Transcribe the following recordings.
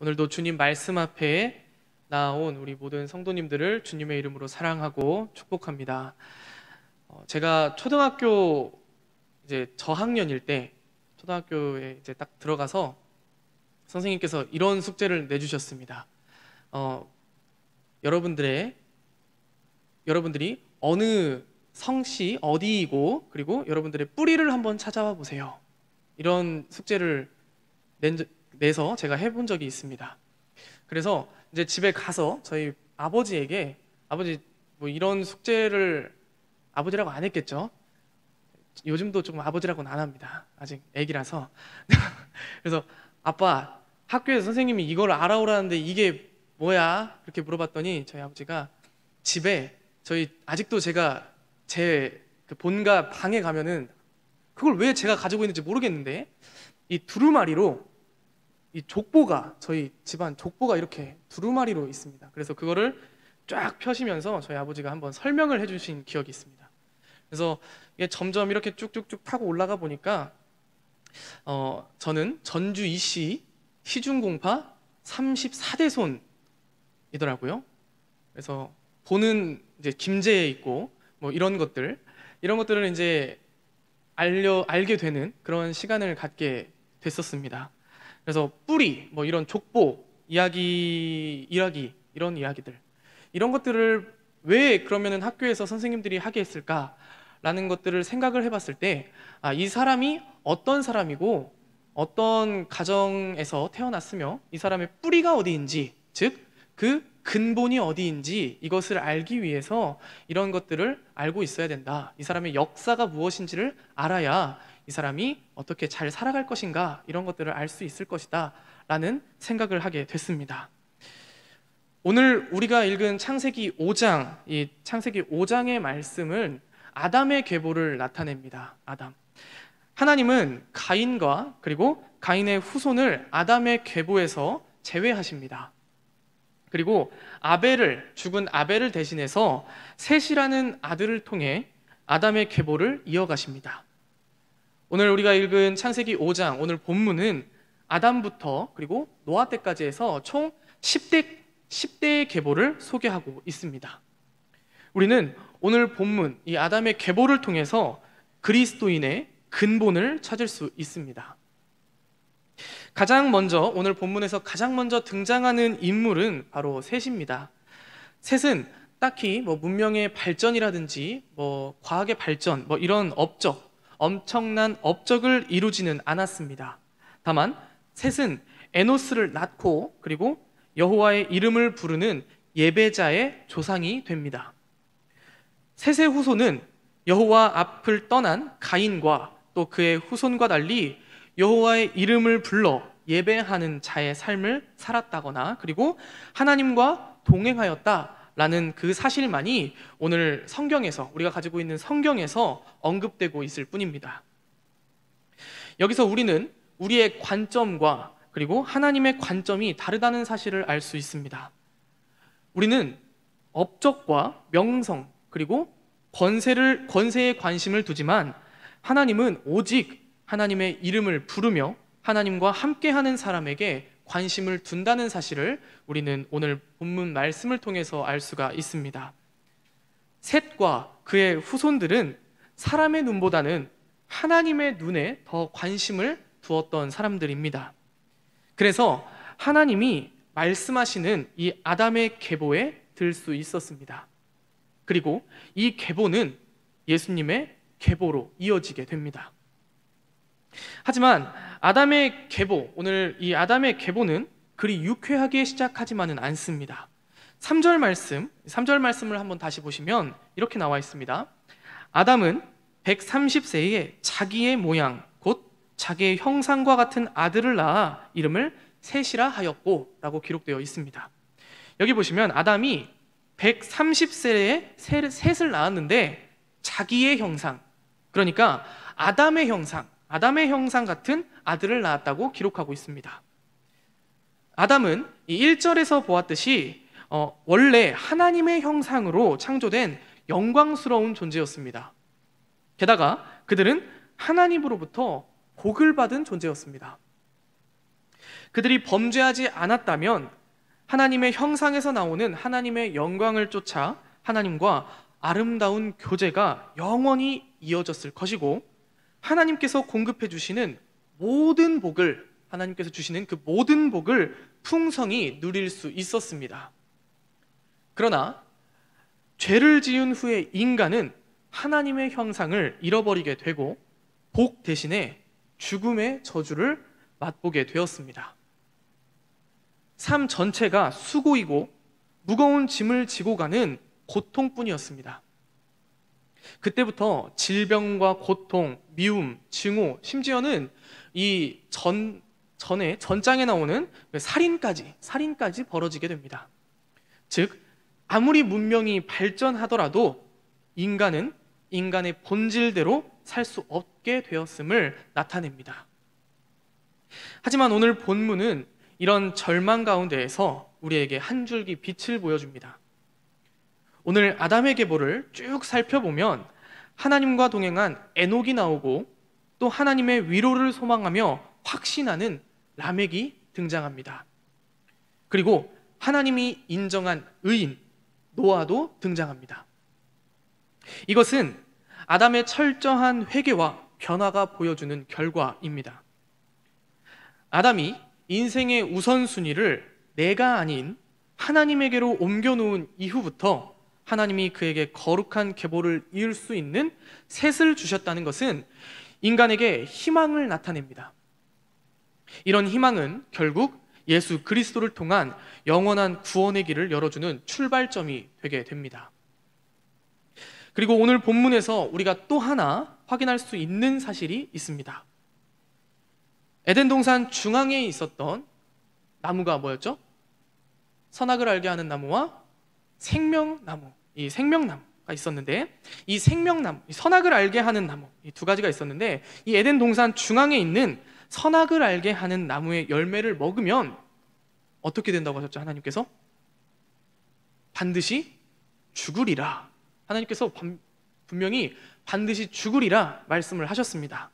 오늘도 주님 말씀 앞에 나온 우리 모든 성도님들을 주님의 이름으로 사랑하고 축복합니다. 제가 초등학교 이제 저학년일 때 초등학교에 이제 딱 들어가서 선생님께서 이런 숙제를 내주셨습니다. 여러분들이 어느 성씨 어디이고 그리고 여러분들의 뿌리를 한번 찾아와 보세요. 이런 숙제를 내서 제가 해본 적이 있습니다. 그래서 이제 집에 가서 저희 아버지에게 아버지 뭐 이런 숙제를 아버지라고 안 했겠죠. 요즘도 조금 아버지라고는 안 합니다. 아직 애기라서. 그래서 아빠, 학교에서 선생님이 이걸 알아오라는데 이게 뭐야? 그렇게 물어봤더니 저희 아버지가 집에 아직도 제가 제 그 본가 방에 가면은 그걸 왜 제가 가지고 있는지 모르겠는데 이 두루마리로 이 족보가 저희 집안 족보가 이렇게 두루마리로 있습니다. 그래서 그거를 쫙 펴시면서 저희 아버지가 한번 설명을 해주신 기억이 있습니다. 그래서 이게 점점 이렇게 쭉쭉쭉 타고 올라가 보니까 저는 전주 이씨 시중공파 34대 손이더라고요. 그래서 본은 이제 김제에 있고 뭐 이런 것들을 이제 알게 되는 그런 시간을 갖게 됐었습니다. 그래서 뿌리, 뭐 이런 족보, 일하기 이런 이야기들 이런 것들을 왜 그러면은 학교에서 선생님들이 하게 했을까라는 것들을 생각을 해봤을 때 이 사람이 어떤 사람이고 어떤 가정에서 태어났으며 이 사람의 뿌리가 어디인지 즉 그 근본이 어디인지 이것을 알기 위해서 이런 것들을 알고 있어야 된다. 이 사람의 역사가 무엇인지를 알아야 이 사람이 어떻게 잘 살아갈 것인가 이런 것들을 알 수 있을 것이다 라는 생각을 하게 됐습니다. 오늘 우리가 읽은 창세기 5장, 이 창세기 5장의 말씀은 아담의 계보를 나타냅니다. 하나님은 가인과 그리고 가인의 후손을 아담의 계보에서 제외하십니다. 그리고 죽은 아벨을 대신해서 셋이라는 아들을 통해 아담의 계보를 이어가십니다. 오늘 우리가 읽은 창세기 5장 오늘 본문은 아담부터 그리고 노아 때까지 해서 총 10대의 계보를 소개하고 있습니다. 우리는 오늘 본문 이 아담의 계보를 통해서 그리스도인의 근본을 찾을 수 있습니다. 오늘 본문에서 가장 먼저 등장하는 인물은 바로 셋입니다. 셋은 딱히 뭐 문명의 발전이라든지 뭐 과학의 발전 뭐 이런 엄청난 업적을 이루지는 않았습니다. 다만 셋은 에노스를 낳고 그리고 여호와의 이름을 부르는 예배자의 조상이 됩니다. 셋의 후손은 여호와 앞을 떠난 가인과 또 그의 후손과 달리 여호와의 이름을 불러 예배하는 자의 삶을 살았다거나 그리고 하나님과 동행하였다라는 그 사실만이 오늘 성경에서 우리가 가지고 있는 성경에서 언급되고 있을 뿐입니다. 여기서 우리는 우리의 관점과 그리고 하나님의 관점이 다르다는 사실을 알 수 있습니다. 우리는 업적과 명성 그리고 권세에 관심을 두지만 하나님은 오직 하나님의 이름을 부르며 하나님과 함께하는 사람에게 관심을 둔다는 사실을 우리는 오늘 본문 말씀을 통해서 알 수가 있습니다. 셋과 그의 후손들은 사람의 눈보다는 하나님의 눈에 더 관심을 두었던 사람들입니다. 그래서 하나님이 말씀하시는 이 아담의 계보에 들 수 있었습니다. 그리고 이 계보는 예수님의 계보로 이어지게 됩니다. 하지만 오늘 이 아담의 계보는 그리 유쾌하게 시작하지만은 않습니다. 3절 말씀을 한번 다시 보시면 이렇게 나와 있습니다. 아담은 130세에 자기의 모양 곧 자기의 형상과 같은 아들을 낳아 이름을 셋이라 하였고 라고 기록되어 있습니다. 여기 보시면 아담이 130세에 셋을 낳았는데 자기의 형상, 그러니까 아담의 형상 같은 아들을 낳았다고 기록하고 있습니다. 아담은 이 1절에서 보았듯이 원래 하나님의 형상으로 창조된 영광스러운 존재였습니다. 게다가 그들은 하나님으로부터 복을 받은 존재였습니다. 그들이 범죄하지 않았다면 하나님의 형상에서 나오는 하나님의 영광을 쫓아 하나님과 아름다운 교제가 영원히 이어졌을 것이고, 하나님께서 공급해 주시는 모든 복을, 하나님께서 주시는 그 모든 복을 풍성히 누릴 수 있었습니다. 그러나 죄를 지은 후에 인간은 하나님의 형상을 잃어버리게 되고 복 대신에 죽음의 저주를 맛보게 되었습니다. 삶 전체가 수고이고 무거운 짐을 지고 가는 고통뿐이었습니다. 그때부터 질병과 고통, 미움, 증오, 심지어는 이 전장에 나오는 살인까지 벌어지게 됩니다. 즉, 아무리 문명이 발전하더라도 인간은 인간의 본질대로 살 수 없게 되었음을 나타냅니다. 하지만 오늘 본문은 이런 절망 가운데에서 우리에게 한 줄기 빛을 보여줍니다. 오늘 아담의 계보를 쭉 살펴보면 하나님과 동행한 에녹이 나오고, 또 하나님의 위로를 소망하며 확신하는 라멕이 등장합니다. 그리고 하나님이 인정한 의인 노아도 등장합니다. 이것은 아담의 철저한 회개와 변화가 보여주는 결과입니다. 아담이 인생의 우선순위를 내가 아닌 하나님에게로 옮겨놓은 이후부터 하나님이 그에게 거룩한 계보를 이을 수 있는 셋을 주셨다는 것은 인간에게 희망을 나타냅니다. 이런 희망은 결국 예수 그리스도를 통한 영원한 구원의 길을 열어주는 출발점이 되게 됩니다. 그리고 오늘 본문에서 우리가 또 하나 확인할 수 있는 사실이 있습니다. 에덴 동산 중앙에 있었던 나무가 뭐였죠? 선악을 알게 하는 나무와 생명나무, 이 생명나무가 있었는데, 이 생명나무, 이 선악을 알게 하는 나무, 이 두 가지가 있었는데, 이 에덴 동산 중앙에 있는 선악을 알게 하는 나무의 열매를 먹으면 어떻게 된다고 하셨죠? 하나님께서 반드시 죽으리라. 하나님께서 분명히 반드시 죽으리라 말씀을 하셨습니다.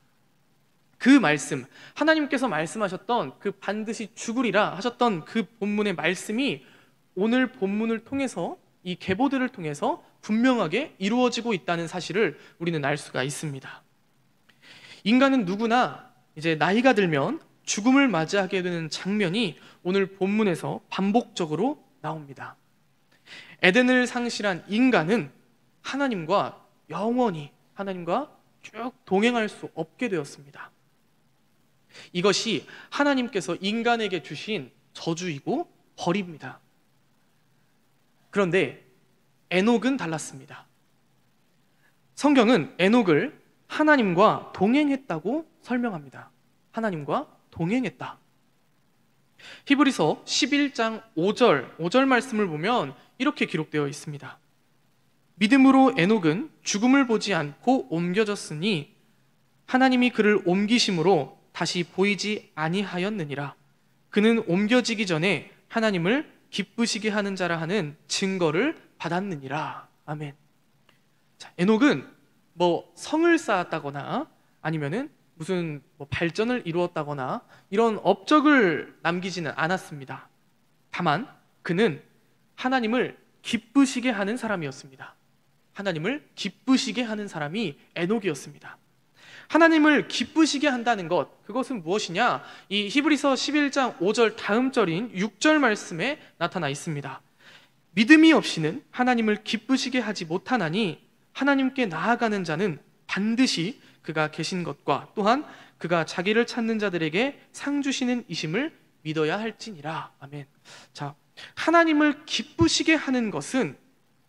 그 말씀, 하나님께서 말씀하셨던 그 반드시 죽으리라 하셨던 그 본문의 말씀이 오늘 본문을 통해서, 이 계보들을 통해서 분명하게 이루어지고 있다는 사실을 우리는 알 수가 있습니다. 인간은 누구나 이제 나이가 들면 죽음을 맞이하게 되는 장면이 오늘 본문에서 반복적으로 나옵니다. 에덴을 상실한 인간은 하나님과 영원히 하나님과 쭉 동행할 수 없게 되었습니다. 이것이 하나님께서 인간에게 주신 저주이고 벌입니다. 그런데 에녹은 달랐습니다. 성경은 에녹을 하나님과 동행했다고 설명합니다. 하나님과 동행했다. 히브리서 11장 5절 말씀을 보면 이렇게 기록되어 있습니다. 믿음으로 에녹은 죽음을 보지 않고 옮겨졌으니 하나님이 그를 옮기심으로 다시 보이지 아니하였느니라. 그는 옮겨지기 전에 하나님을 기쁘시게 하는 자라 하는 증거를 받았느니라. 아멘. 자, 에녹은 성을 쌓았다거나 아니면은 무슨 발전을 이루었다거나 이런 업적을 남기지는 않았습니다. 다만 그는 하나님을 기쁘시게 하는 사람이었습니다. 하나님을 기쁘시게 하는 사람이 에녹이었습니다. 하나님을 기쁘시게 한다는 것, 그것은 무엇이냐? 이 히브리서 11장 5절 다음 절인 6절 말씀에 나타나 있습니다. 믿음이 없이는 하나님을 기쁘시게 하지 못하나니 하나님께 나아가는 자는 반드시 그가 계신 것과 또한 그가 자기를 찾는 자들에게 상 주시는 이심을 믿어야 할지니라. 아멘. 자, 하나님을 기쁘시게 하는 것은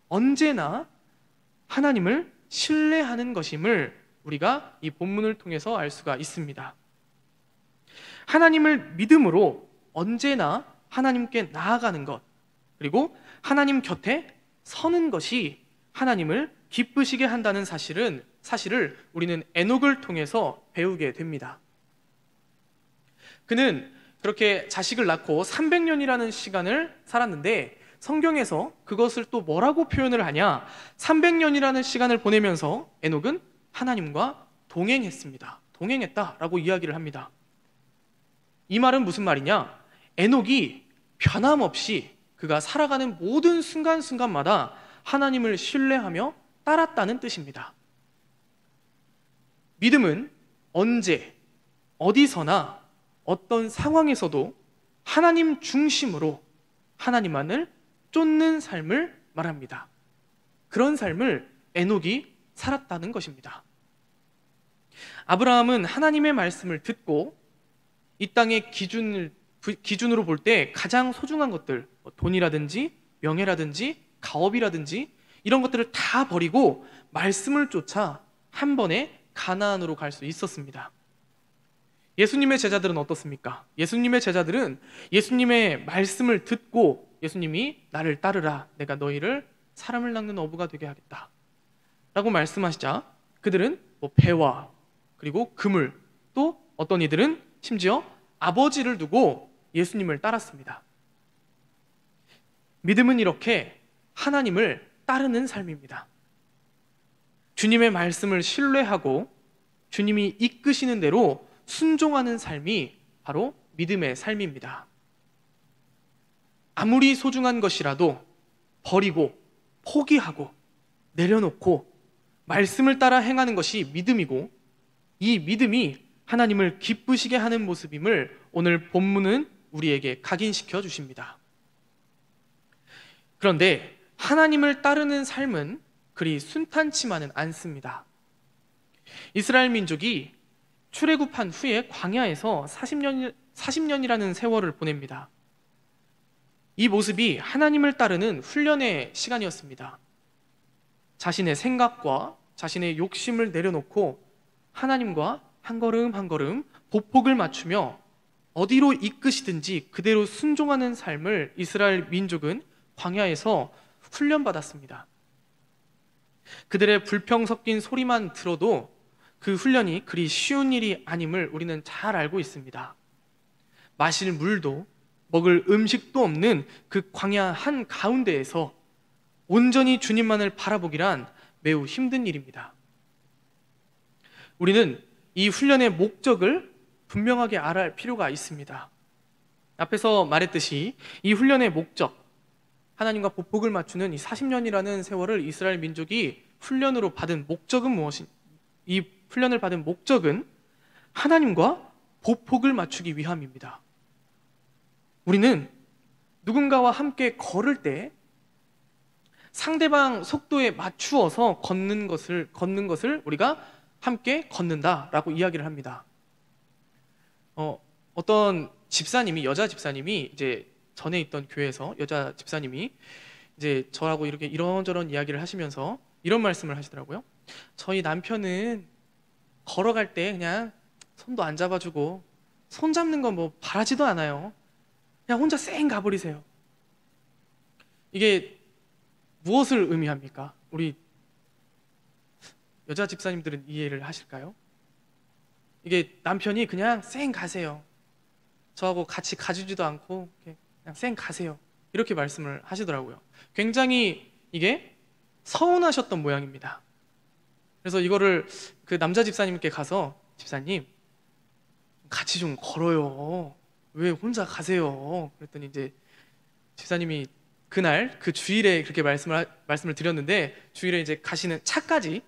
언제나 하나님을 신뢰하는 것임을 우리가 이 본문을 통해서 알 수가 있습니다. 하나님을 믿음으로 언제나 하나님께 나아가는 것, 그리고 하나님 곁에 서는 것이 하나님을 기쁘시게 한다는 사실을 우리는 에녹을 통해서 배우게 됩니다. 그는 그렇게 자식을 낳고 300년이라는 시간을 살았는데 성경에서 그것을 또 뭐라고 표현을 하냐? 300년이라는 시간을 보내면서 에녹은 하나님과 동행했습니다. 동행했다라고 이야기를 합니다. 이 말은 무슨 말이냐? 에녹이 변함없이 그가 살아가는 모든 순간순간마다 하나님을 신뢰하며 따랐다는 뜻입니다. 믿음은 언제, 어디서나 어떤 상황에서도 하나님 중심으로 하나님만을 쫓는 삶을 말합니다. 그런 삶을 에녹이 살았다는 것입니다. 아브라함은 하나님의 말씀을 듣고 이 땅의 기준으로 볼 때 가장 소중한 것들, 돈이라든지 명예라든지 가업이라든지 이런 것들을 다 버리고 말씀을 쫓아 한 번에 가나안으로 갈 수 있었습니다. 예수님의 제자들은 어떻습니까? 예수님의 제자들은 예수님의 말씀을 듣고 예수님이 나를 따르라, 내가 너희를 사람을 낚는 어부가 되게 하겠다 라고 말씀하시자 그들은 배와 그리고 그물, 또 어떤 이들은 심지어 아버지를 두고 예수님을 따랐습니다. 믿음은 이렇게 하나님을 따르는 삶입니다. 주님의 말씀을 신뢰하고 주님이 이끄시는 대로 순종하는 삶이 바로 믿음의 삶입니다. 아무리 소중한 것이라도 버리고 포기하고 내려놓고 말씀을 따라 행하는 것이 믿음이고, 이 믿음이 하나님을 기쁘시게 하는 모습임을 오늘 본문은 우리에게 각인시켜 주십니다. 그런데 하나님을 따르는 삶은 그리 순탄치만은 않습니다. 이스라엘 민족이 출애굽한 후에 광야에서 40년이라는 세월을 보냅니다. 이 모습이 하나님을 따르는 훈련의 시간이었습니다. 자신의 생각과 자신의 욕심을 내려놓고 하나님과 한 걸음 한 걸음 보폭을 맞추며 어디로 이끄시든지 그대로 순종하는 삶을 이스라엘 민족은 광야에서 훈련받았습니다. 그들의 불평 섞인 소리만 들어도 그 훈련이 그리 쉬운 일이 아님을 우리는 잘 알고 있습니다. 마실 물도 먹을 음식도 없는 그 광야 한가운데에서 온전히 주님만을 바라보기란 매우 힘든 일입니다. 우리는 이 훈련의 목적을 분명하게 알아야 할 필요가 있습니다. 앞에서 말했듯이 이 훈련의 목적, 하나님과 보폭을 맞추는 이 40년이라는 세월을 이스라엘 민족이 훈련으로 받은 목적은 이 훈련을 받은 목적은 하나님과 보폭을 맞추기 위함입니다. 우리는 누군가와 함께 걸을 때 상대방 속도에 맞추어서 걷는 것을 우리가 함께 걷는다라고 이야기를 합니다. 어떤 집사님이, 여자 집사님이 이제 전에 있던 교회에서 여자 집사님이 이제 저하고 이렇게 이런저런 이야기를 하시면서 이런 말씀을 하시더라고요. 저희 남편은 걸어갈 때 그냥 손도 안 잡아주고 손 잡는 건 뭐 바라지도 않아요. 그냥 혼자 쌩 가버리세요. 이게 무엇을 의미합니까? 우리 여자 집사님들은 이해를 하실까요? 이게 남편이 그냥 쌩 가세요. 저하고 같이 가주지도 않고 그냥 쌩 가세요. 이렇게 말씀을 하시더라고요. 굉장히 이게 서운하셨던 모양입니다. 그래서 이거를 그 남자 집사님께 가서, 집사님 같이 좀 걸어요. 왜 혼자 가세요? 그랬더니 이제 집사님이 그날 그 주일에 그렇게 말씀을 드렸는데, 주일에 이제 가시는 차까지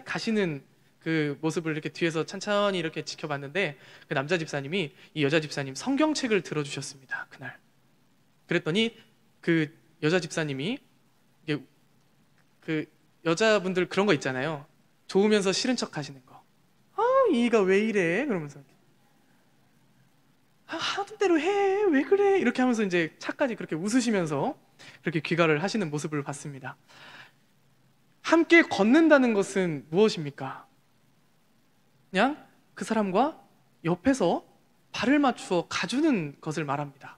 가시는 그 모습을 이렇게 뒤에서 천천히 이렇게 지켜봤는데, 그 남자 집사님이 이 여자 집사님 성경책을 들어주셨습니다. 그날. 그랬더니 그 여자 집사님이, 이게 그 여자분들 그런 거 있잖아요. 좋으면서 싫은 척 하시는 거. 이가 왜 이래? 그러면서 하던 대로 해. 왜 그래? 이렇게 하면서 이제 차까지 그렇게 웃으시면서 그렇게 귀가를 하시는 모습을 봤습니다. 함께 걷는다는 것은 무엇입니까? 그냥 그 사람과 옆에서 발을 맞추어 가주는 것을 말합니다.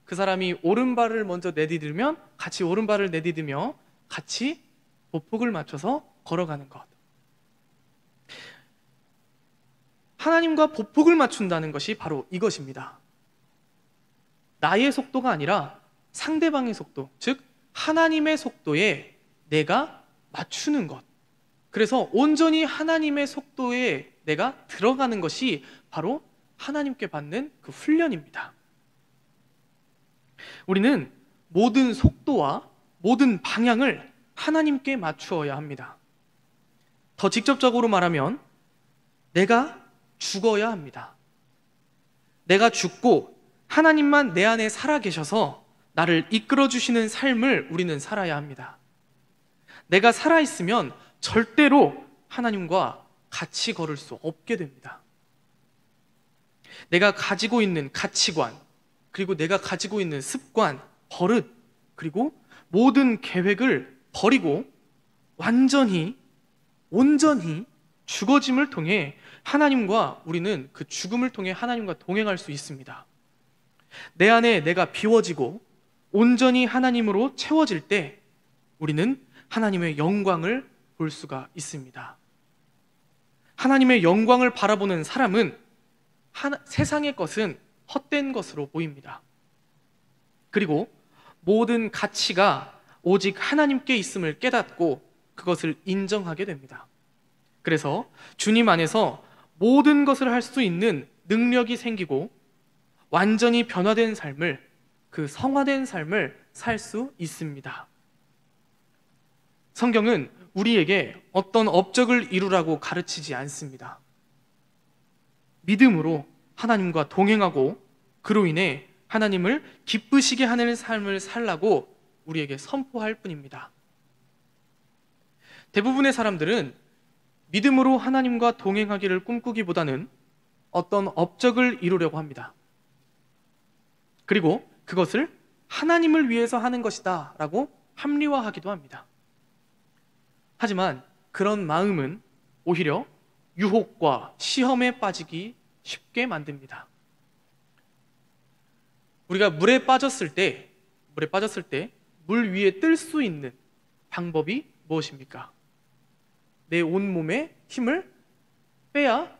그 사람이 오른발을 먼저 내디디면 같이 오른발을 내디디며 같이 보폭을 맞춰서 걸어가는 것. 하나님과 보폭을 맞춘다는 것이 바로 이것입니다. 나의 속도가 아니라 상대방의 속도, 즉 하나님의 속도에 내가 맞추는 것. 그래서 온전히 하나님의 속도에 내가 들어가는 것이 바로 하나님께 받는 그 훈련입니다. 우리는 모든 속도와 모든 방향을 하나님께 맞추어야 합니다. 더 직접적으로 말하면 내가 죽어야 합니다. 내가 죽고 하나님만 내 안에 살아 계셔서 나를 이끌어 주시는 삶을 우리는 살아야 합니다. 내가 살아있으면 절대로 하나님과 같이 걸을 수 없게 됩니다. 내가 가지고 있는 가치관, 그리고 내가 가지고 있는 습관, 버릇, 그리고 모든 계획을 버리고 온전히 죽어짐을 통해 하나님과 우리는 그 죽음을 통해 하나님과 동행할 수 있습니다. 내 안에 내가 비워지고 온전히 하나님으로 채워질 때 우리는 하나님의 영광을 볼 수가 있습니다. 하나님의 영광을 바라보는 사람은 세상의 것은 헛된 것으로 보입니다. 그리고 모든 가치가 오직 하나님께 있음을 깨닫고 그것을 인정하게 됩니다. 그래서 주님 안에서 모든 것을 할 수 있는 능력이 생기고 완전히 변화된 삶을, 그 성화된 삶을 살 수 있습니다. 성경은 우리에게 어떤 업적을 이루라고 가르치지 않습니다. 믿음으로 하나님과 동행하고 그로 인해 하나님을 기쁘시게 하는 삶을 살라고 우리에게 선포할 뿐입니다. 대부분의 사람들은 믿음으로 하나님과 동행하기를 꿈꾸기보다는 어떤 업적을 이루려고 합니다. 그리고 그것을 하나님을 위해서 하는 것이다 라고 합리화하기도 합니다. 하지만 그런 마음은 오히려 유혹과 시험에 빠지기 쉽게 만듭니다. 우리가 물에 빠졌을 때 물 위에 뜰 수 있는 방법이 무엇입니까? 내 온몸에 힘을 빼야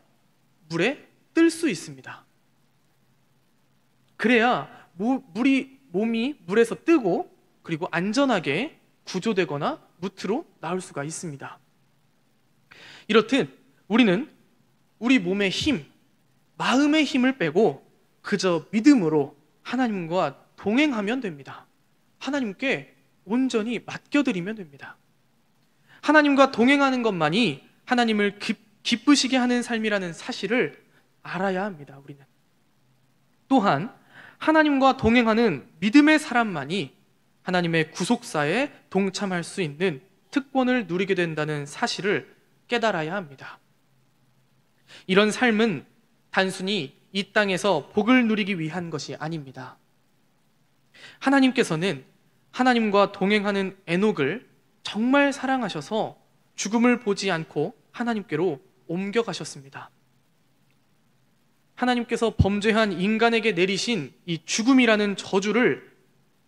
물에 뜰 수 있습니다. 그래야 몸이 물에서 뜨고 그리고 안전하게 구조되거나 무트로 나올 수가 있습니다. 이렇듯 우리는 우리 몸의 힘, 마음의 힘을 빼고 그저 믿음으로 하나님과 동행하면 됩니다. 하나님께 온전히 맡겨드리면 됩니다. 하나님과 동행하는 것만이 하나님을 기쁘시게 하는 삶이라는 사실을 알아야 합니다. 우리는 또한 하나님과 동행하는 믿음의 사람만이 하나님의 구속사에 동참할 수 있는 특권을 누리게 된다는 사실을 깨달아야 합니다. 이런 삶은 단순히 이 땅에서 복을 누리기 위한 것이 아닙니다. 하나님께서는 하나님과 동행하는 에녹을 정말 사랑하셔서 죽음을 보지 않고 하나님께로 옮겨가셨습니다. 하나님께서 범죄한 인간에게 내리신 이 죽음이라는 저주를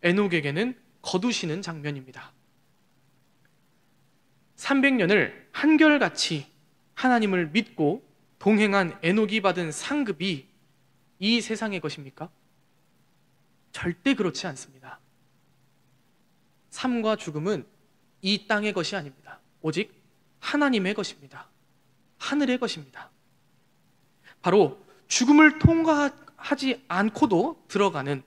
에녹에게는 거두시는 장면입니다. 300년을 한결같이 하나님을 믿고 동행한 에녹이 받은 상급이 이 세상의 것입니까? 절대 그렇지 않습니다. 삶과 죽음은 이 땅의 것이 아닙니다. 오직 하나님의 것입니다. 하늘의 것입니다. 바로 죽음을 통과하지 않고도 들어가는,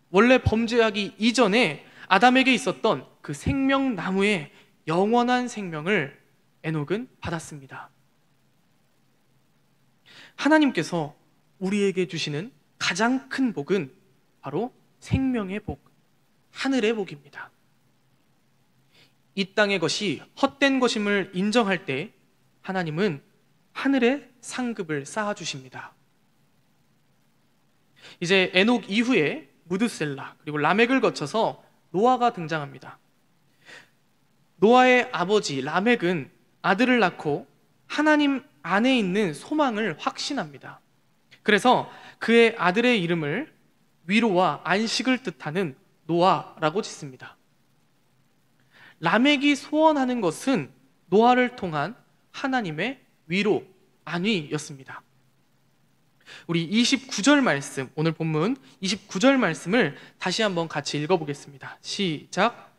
원래 범죄하기 이전에 아담에게 있었던 그 생명나무의 영원한 생명을 에녹은 받았습니다. 하나님께서 우리에게 주시는 가장 큰 복은 바로 생명의 복, 하늘의 복입니다. 이 땅의 것이 헛된 것임을 인정할 때 하나님은 하늘의 상급을 쌓아주십니다. 이제 에녹 이후에 무드셀라 그리고 라멕을 거쳐서 노아가 등장합니다. 노아의 아버지 라멕은 아들을 낳고 하나님 안에 있는 소망을 확신합니다. 그래서 그의 아들의 이름을 위로와 안식을 뜻하는 노아라고 짓습니다. 라멕이 소원하는 것은 노아를 통한 하나님의 위로, 안위였습니다. 우리 29절 말씀, 오늘 본문 29절 말씀을 다시 한번 같이 읽어보겠습니다. 시작.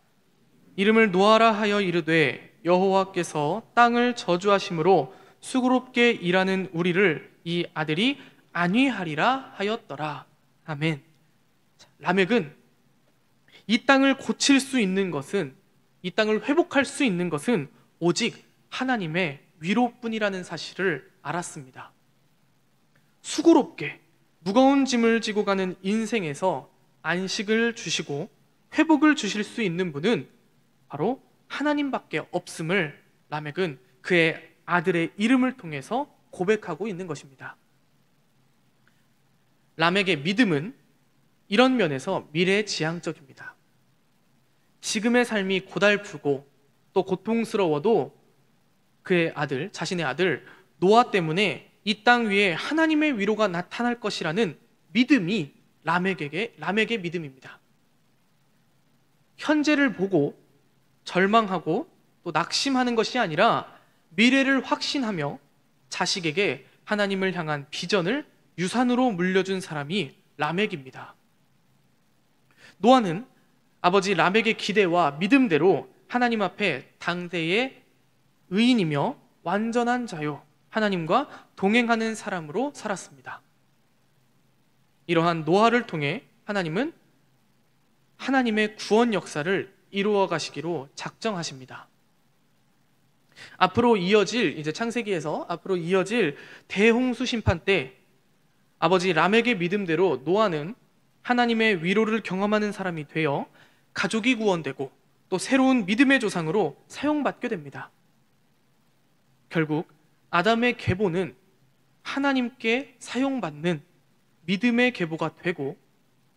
이름을 노아라 하여 이르되 여호와께서 땅을 저주하심으로 수고롭게 일하는 우리를 이 아들이 안위하리라 하였더라. 아멘. 라멕은 이 땅을 고칠 수 있는 것은, 이 땅을 회복할 수 있는 것은 오직 하나님의 위로뿐이라는 사실을 알았습니다. 수고롭게 무거운 짐을 지고 가는 인생에서 안식을 주시고 회복을 주실 수 있는 분은 바로 하나님밖에 없음을 라멕은 그의 아들의 이름을 통해서 고백하고 있는 것입니다. 라멕의 믿음은 이런 면에서 미래지향적입니다. 지금의 삶이 고달프고 또 고통스러워도 그의 아들, 자신의 아들 노아 때문에 이 땅 위에 하나님의 위로가 나타날 것이라는 믿음이 라멕의 믿음입니다. 현재를 보고 절망하고 또 낙심하는 것이 아니라 미래를 확신하며 자식에게 하나님을 향한 비전을 유산으로 물려준 사람이 라멕입니다. 노아는 아버지 라멕의 기대와 믿음대로 하나님 앞에 당대의 의인이며 완전한 자요, 하나님과 동행하는 사람으로 살았습니다. 이러한 노아를 통해 하나님은 하나님의 구원 역사를 이루어 가시기로 작정하십니다. 앞으로 이어질, 이제 창세기에서 앞으로 이어질 대홍수 심판 때 아버지 라멕의 믿음대로 노아는 하나님의 위로를 경험하는 사람이 되어 가족이 구원되고 또 새로운 믿음의 조상으로 사용받게 됩니다. 결국 아담의 계보는 하나님께 사용받는 믿음의 계보가 되고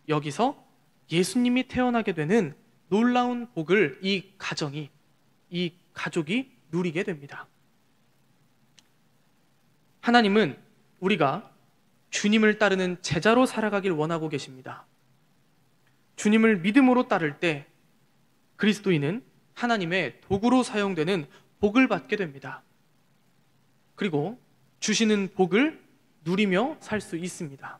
여기서 예수님이 태어나게 되는 놀라운 복을 이 가족이 누리게 됩니다. 하나님은 우리가 주님을 따르는 제자로 살아가길 원하고 계십니다. 주님을 믿음으로 따를 때 그리스도인은 하나님의 도구로 사용되는 복을 받게 됩니다. 그리고 주시는 복을 누리며 살 수 있습니다.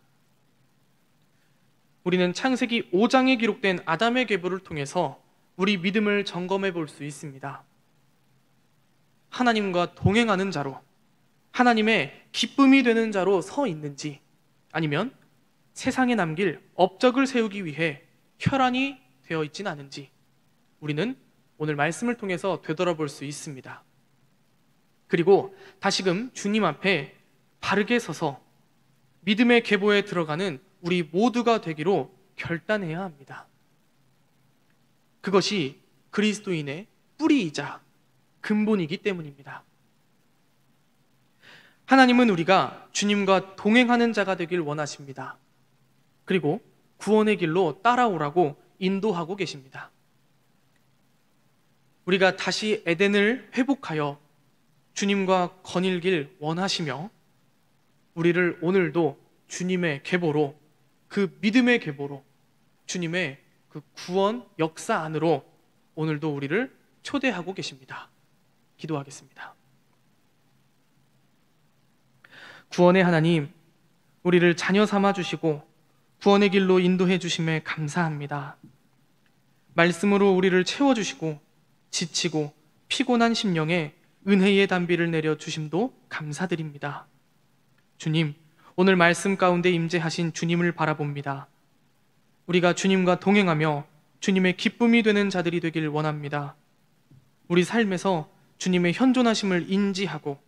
우리는 창세기 5장에 기록된 아담의 계보를 통해서 우리 믿음을 점검해 볼 수 있습니다. 하나님과 동행하는 자로, 하나님의 기쁨이 되는 자로 서 있는지, 아니면 세상에 남길 업적을 세우기 위해 혈안이 되어 있진 않은지 우리는 오늘 말씀을 통해서 되돌아볼 수 있습니다. 그리고 다시금 주님 앞에 바르게 서서 믿음의 계보에 들어가는 우리 모두가 되기로 결단해야 합니다. 그것이 그리스도인의 뿌리이자 근본이기 때문입니다. 하나님은 우리가 주님과 동행하는 자가 되길 원하십니다. 그리고 구원의 길로 따라오라고 인도하고 계십니다. 우리가 다시 에덴을 회복하여 주님과 거닐길 원하시며 우리를 오늘도 주님의 계보로, 그 믿음의 계보로, 주님의 그 구원 역사 안으로 오늘도 우리를 초대하고 계십니다. 기도하겠습니다. 구원의 하나님, 우리를 자녀 삼아 주시고 구원의 길로 인도해 주심에 감사합니다. 말씀으로 우리를 채워주시고 지치고 피곤한 심령에 은혜의 단비를 내려 주심도 감사드립니다. 주님, 오늘 말씀 가운데 임재하신 주님을 바라봅니다. 우리가 주님과 동행하며 주님의 기쁨이 되는 자들이 되길 원합니다. 우리 삶에서 주님의 현존하심을 인지하고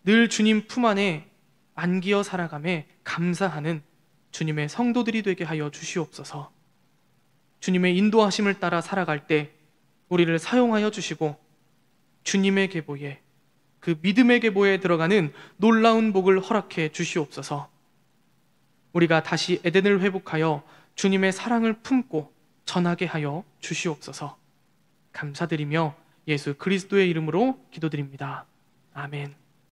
늘 주님 품 안에 안기어 살아가며 감사하는 주님의 성도들이 되게 하여 주시옵소서. 주님의 인도하심을 따라 살아갈 때 우리를 사용하여 주시고 주님의 계보에, 그 믿음의 계보에 들어가는 놀라운 복을 허락해 주시옵소서. 우리가 다시 에덴을 회복하여 주님의 사랑을 품고 전하게 하여 주시옵소서. 감사드리며 예수 그리스도의 이름으로 기도드립니다. 아멘.